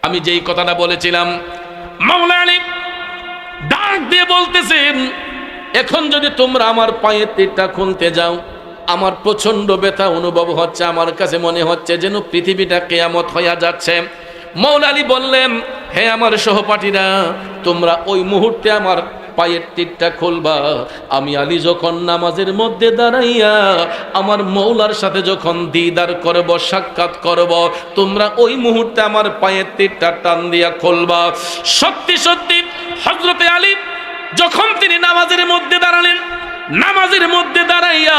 আমি যেই কথাটা বলেছিলাম, মাওলা আলী ডাক দিয়ে বলতেছেন, এখন যদি তোমরা আমার পায়ের তীরটা খুলতে যাও, আমার প্রচন্ড ব্যথা অনুভব হচ্ছে, আমার কাছে মনে হচ্ছে যেন পৃথিবীটা কিয়ামত হয়ে যাচ্ছে। মাওলা আলী বললেন, হে আমার সহপাঠীরা, তোমরা ওই মুহূর্তে আমার পায়ের তীরটা খুলবা। আমি আলী যখন নামাজের মধ্যে দাঁড়াইয়া আমার মৌলার সাথে যখন দিদার করব, সাক্ষাৎ করব, তোমরা ওই মুহূর্তে আমার পায়ের তীরটা টান দিয়া খুলবা। সত্যি সত্যি হযরতে আলী যখন তিনি নামাজের মধ্যে দাঁড়ালেন, নামাজের মধ্যে দাঁড়াইয়া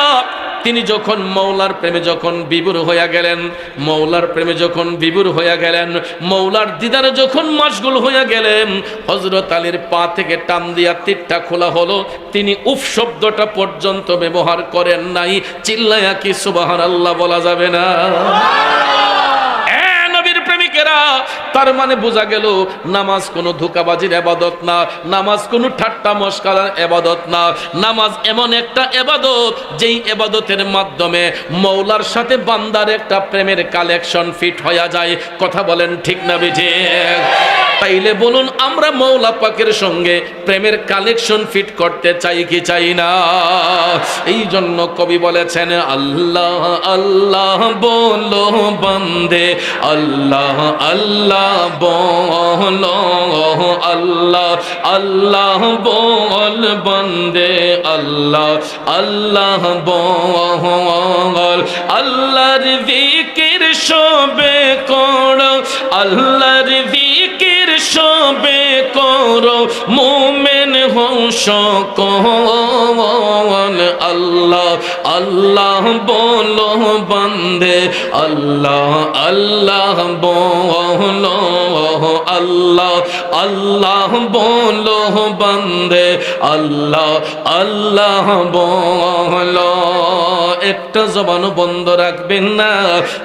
তিনি যখন মৌলার প্রেমে যখন বিভোর হইয়া গেলেন, মৌলার প্রেমে যখন বিভোর হইয়া গেলেন, মৌলার দিদারে যখন মশগুল হইয়া গেলেন, হযরত আলীর পা থেকে টান দিয়া তীরটা খোলা হলো। তিনি উফ শব্দটা পর্যন্ত ব্যবহার করেন নাই। চিল্লায়া কি সুবহানাল্লাহ বলা যাবে না? তার মানে বোঝা গেল নামাজ কোনো ধোঁকাবাজির ইবাদত না, নামাজ কোনো ঠাট্টা মশকরার ইবাদত না। নামাজ এমন একটা ইবাদত যেই ইবাদতের মাধ্যমে মওলার সাথে বান্দার একটা প্রেমের কালেকশন ফিট হয়ে যায়। কথা বলেন ঠিক না বেঠিক? তাইলে বলুন, আমরা মওলা পাকের সঙ্গে প্রেমের কালেকশন ফিট করতে চাই কি চাই না? এই জন্য কবি বলেছেন, আল্লাহ আল্লাহ বলো বান্দে, আল্লাহ আল্লাহ বলো, আল্লাহ আল্লাহ বল বান্দে, আল্লাহ আল্লাহ বল। আল্লাহর যিকির সবে করো, আল্লাহর যিকির সবে করো, মুমিন হও সকল। আল্লাহ আল্লাহ বলো বান্দে, আল্লাহ আল্লাহ বলো, আল্লাহ আল্লাহ বলো বান্দে, আল্লাহ আল্লাহ বলো। একটা জবানও বন্ধ রাখবেন না,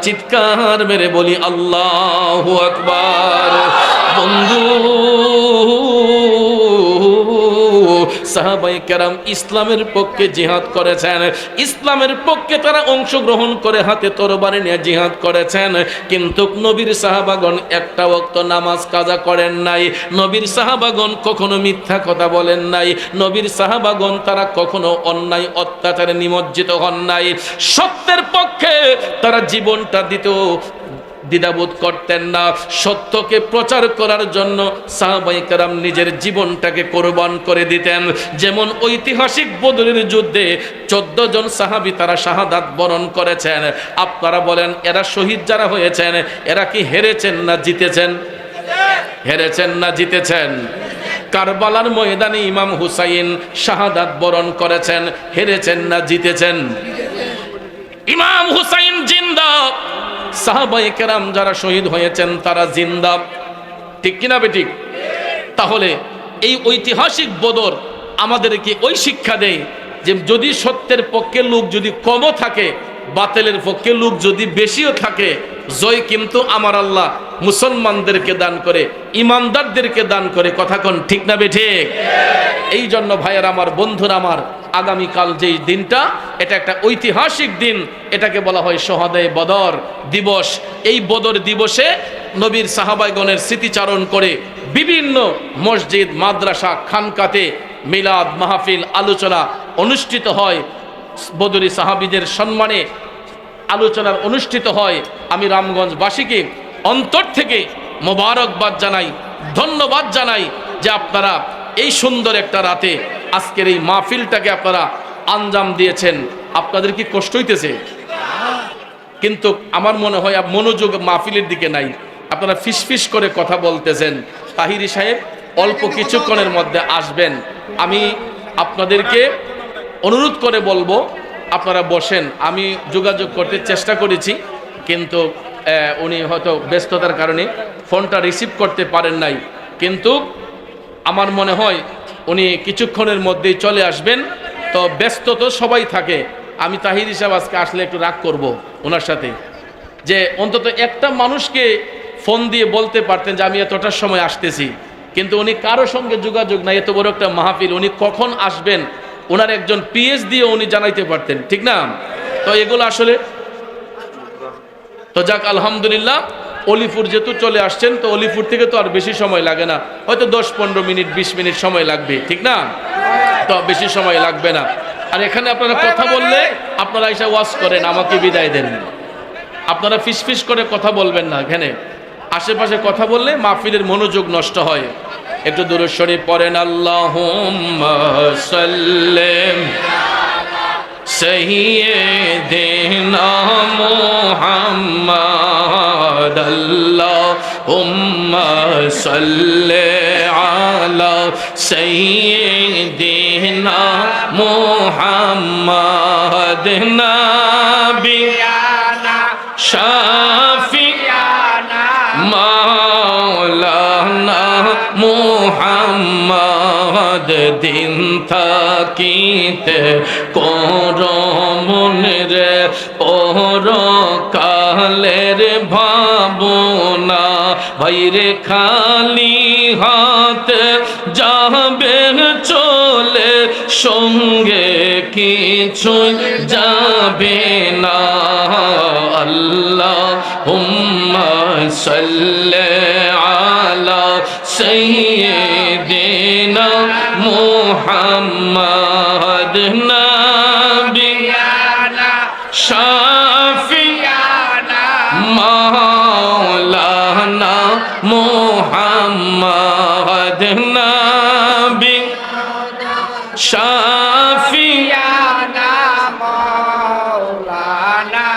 চিৎকার মেরে বলি আল্লাহু আকবার। বন্ধু, সাহাবায়ে কেরাম ইসলামের পক্ষে জিহাদ করেছেন, ইসলামের পক্ষে তারা অংশগ্রহণ করে হাতে তরবারি নিয়ে জিহাদ করেছেন। কিন্তু নবীর সাহাবাগণ একটা ওয়াক্ত নামাজ কাজা করেন নাই, নবীর সাহাবাগণ কখনো মিথ্যা কথা বলেন নাই, নবীর সাহাবাগণ তারা কখনো অন্যায় অত্যাচারে নিমজ্জিত হন নাই। সত্যের পক্ষে তারা জীবনটা দিত, দ্বিধাবোধ করতেন না। সত্যকে প্রচার করার জন্য সাহাবায়ে কেরাম নিজের জীবনটাকে কোরবান করে দিতেন। যেমন ঐতিহাসিক বদরের যুদ্ধে 14 জন সাহাবী তারা শাহাদাত বরণ করেছেন। আপনারা বলেন, এরা শহীদ যারা হয়েছেন, এরা কি হেরেছেন না জিতেছেন? হেরেছেন না জিতেছেন? কারবালার ময়দানে ইমাম হুসাইন শাহাদাত বরণ করেছেন, হেরেছেন না জিতেছেন? ইমাম হুসাইন জিন্দা, সাহাবায়ে কেরাম যারা শহীদ হয়েছেন তারা জিন্দা। ঠিক কিনা বেঠিক? তাহলে এই ঐতিহাসিক বদর আমাদেরকে ওই শিক্ষা দেয় যে যদি সত্যের পক্ষে লোক যদি কমও থাকে, বাতিলের পক্ষে লোক যদি বেশিও থাকে, জয় কিন্তু আমার আল্লাহ মুসলমানদেরকে দান করে, ইমানদারদেরকে দান করে। কথা কোন ঠিক না বেঠিক? এই জন্য ভাইয়ের আমার, বন্ধুরা আমার, আগামীকাল যেই দিনটা, এটা একটা ঐতিহাসিক দিন। এটাকে বলা হয় শহাদায়ে বদর দিবস। এই বদর দিবসে নবীর সাহাবাগণের স্মৃতিচারণ করে বিভিন্ন মসজিদ, মাদ্রাসা, খানকাতে মিলাদ মাহফিল, আলোচনা অনুষ্ঠিত হয়। বদরি সাহাবীদের সম্মানে আলোচনার অনুষ্ঠিত হয়। আমি রামগঞ্জবাসীকে অন্তর থেকে মোবারকবাদ জানাই, ধন্যবাদ জানাই যে আপনারা এই সুন্দর একটা রাতে আজকের এই মাহফিলটাকে আপনারা আঞ্জাম দিয়েছেন। আপনাদের কি কষ্ট হইতেছে? কিন্তু আমার মনে হয় মনোযোগ মাহফিলের দিকে নাই, আপনারা ফিসফিস করে কথা বলতেছেন। তাহিরি সাহেব অল্প কিছুক্ষণের মধ্যে আসবেন। আমি আপনাদেরকে অনুরোধ করে বলবো, আপনারা বসেন। আমি যোগাযোগ করতে চেষ্টা করেছি, কিন্তু উনি হয়তো ব্যস্ততার কারণে ফোনটা রিসিভ করতে পারেন নাই। কিন্তু আমার মনে হয় উনি কিছুক্ষণের মধ্যেই চলে আসবেন। তো ব্যস্ত তো সবাই থাকে, আমি তাহির হিসাব আজকে আসলে একটু রাগ করব ওনার সাথে, যে অন্তত একটা মানুষকে ফোন দিয়ে বলতে পারতেন যে আমি এতটার সময় আসতেছি। কিন্তু উনি কারো সঙ্গে যোগাযোগ নাই, এত বড় একটা মাহফিল, উনি কখন আসবেন ওনার একজন পিএস দিয়ে উনি জানাইতে পারতেন, ঠিক না? তো এগুলো আসলে তো যাক, আলহামদুলিল্লাহ, অলিপুর যেহেতু চলে আসছেন, তো অলিপুর থেকে তো আর বেশি সময় লাগে না, হয়তো 10-15 মিনিট 20 মিনিট সময় লাগবে, ঠিক না? তো বেশি সময় লাগবে না। আর এখানে আপনারা কথা বললে আপনারা এসে ওয়াজ করেন, আমাকে বিদায় দেন। আপনারা ফিস করে কথা বলবেন না, এখানে আশেপাশে কথা বললে মাহফিলের মনোযোগ নষ্ট হয়। একটু দুরূদ শরীফ পড়েন, আল্লাহুম্মা সাল্লি সাইয়্যিদিনা মুহাম্মাদ, আল্লাহুম্মা সাল্লি আলা সাইয়্যিদিনা মুহাম্মাদ, নাবিয়ানা শাফিয়ানা মাওলানা মুহাম্মদ, দিন থাকিতে করমনের পরকালের ভাবনা, ভাইরে খালি হাত যাবে চলে, সঙ্গে কিছুই যাবে না। আল্লাহুম্মা সাল্লি আলা সাইয়্যিদিনা মুহাম্মাদ, নাবিয়ানা শাফিয়ানা মাওলানা মুহাম্মদ, নাবি শাফিয়ানা মাওলানা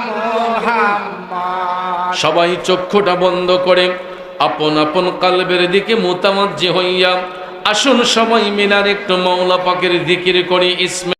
মুহাম্মদ। সবাই চক্ষুটা বন্ধ করে আপন আপন কালবের দিকে মুতাওয়াজ্জি হইয়া আসুন, সবাই মিলার একটু মাওলা পাকের জিকির করি। ইসমে